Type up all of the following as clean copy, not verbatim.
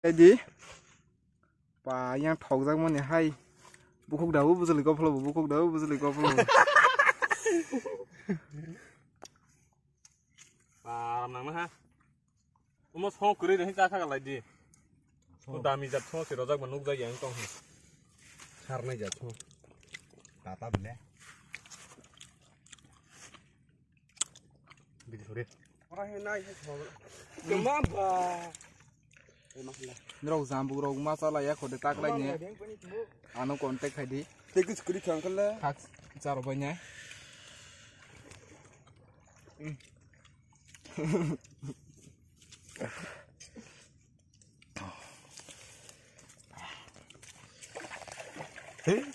Di pa yang thok jang mani hai bukuk dawu buzuli ko phlo bukuk dawu buzuli ko phlo pa nang na ha umo song kuri de cha kha lai di to dami jat song si rojak manuk ja yang tong sar nai jat song tata bile bidi sore ora he nai he song kemam ba rau zambu rau masala ya khode tak lai ne anu contact khai di te kuch kuri khang kala khak charo banya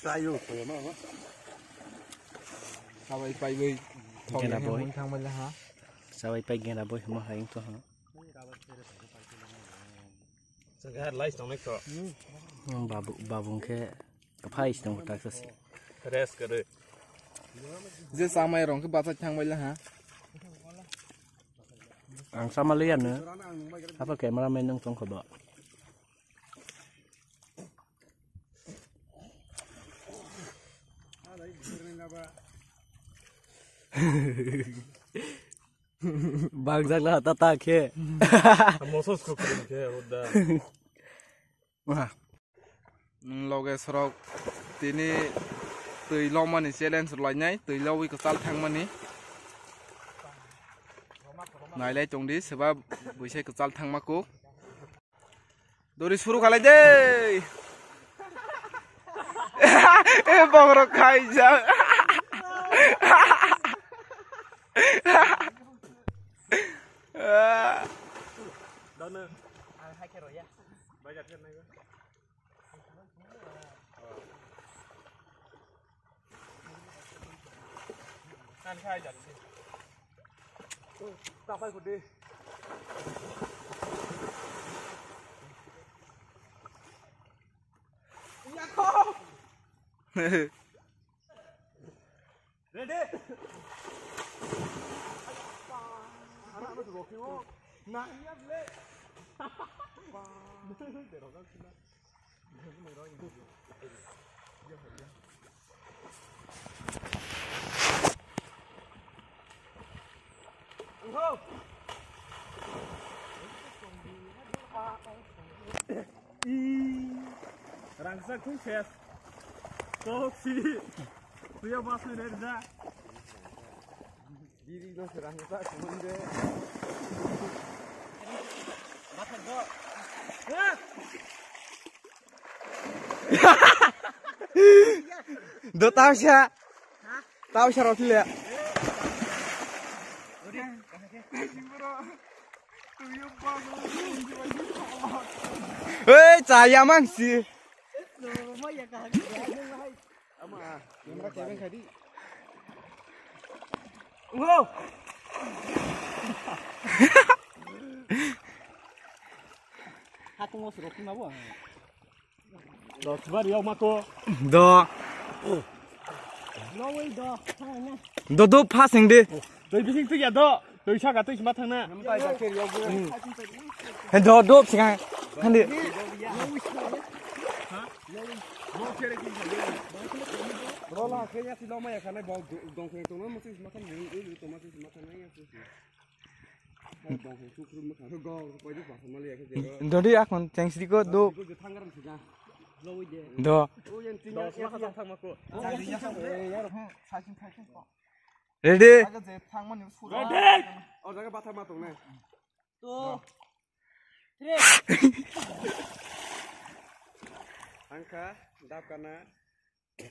sayo ko ma ma sabai pai bai thok Gena boy. thang bala ha Sawai pai gena boy mo haing to ha. Segar lai stong nek to Babung ke kapai stong tak sas. res kare je samai rong ke basa thang bala ha Ang sama lian ne. Apa kamera men nang tong ko ba. Bang jagla tata ke. mosos ko kuri ke oda wah loge sorok tini tui lo mani challenge lai nhai tui lo wi ka sal thang mani nai lai chong di seba buise ka sal thang maku dori suru khalai de e bogro khai ja dan hai ke ro ya bayar ke nai kan khai jat ta phai ko đi ready anak nó rổ kêu nãy nhấp lệ để nó ra xin đó mày nói gì không rangsak tuh chef toksi dia masuk dari sana diri lo serang tak semuanya makan go do tao sha roti le ê chaya mang si ama kamera kevin khai di wow Aku mau suruh kena buang. lo coba dia mako do No way do. Tanya. do passing di tôi biết tin ya do tôi chắc là tôi chỉ mất thằng nè pai ja ke yo he do singa han di Rola kayaknya si lama ya karena bau dong kayak itu mesti makan ini itu masih makan aja sih. Dong kayak cukur makan itu gau supaya itu pas malah ya kayak. do di akon chang si ko do Itu tanggaran sih kan. do Oh yang tinggal makan sama aku. ready Oh jangan patah matang nih. Tuh. Angka, dap kana,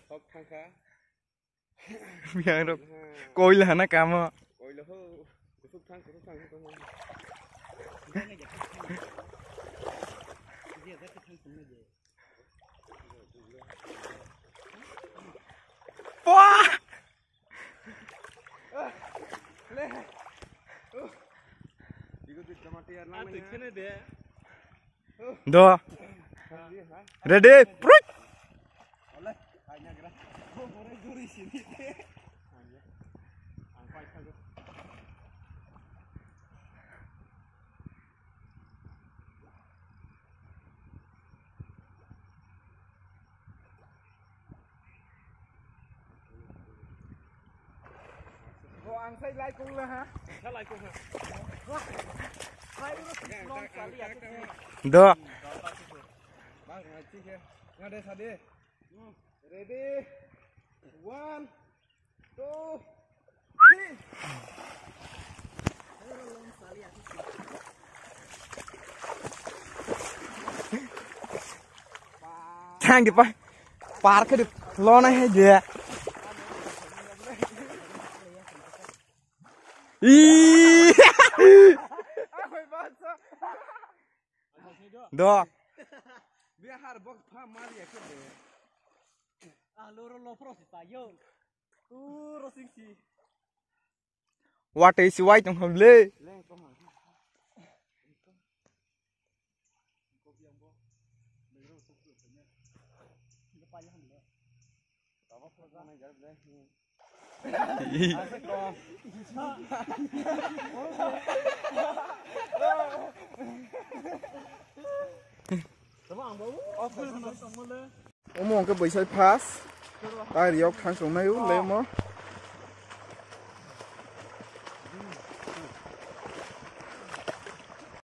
top angka. miang do koi la na kam Oi lo ho, top thang itu. wah Iku di kematian lama ya. Kene deh. do ready prut Oleh, kayaknya gerak. Oh, boleh juri sini deh. Angkai kan. Ang say like cung là hả? ถ้าไรกูฮะ Đó. Bang, ngaji ke? Ngade sade. Ready? 1, 2, 3. Thang đi bay. Park đi. Lo này hay gì? Ý. Đó. Biar box pha mari ke de. Loro pro si tayo. Rosing si. What is white trong hầm lê? Ôm cái bụi xoay pass. Tai riok thang xuống này lấy mà.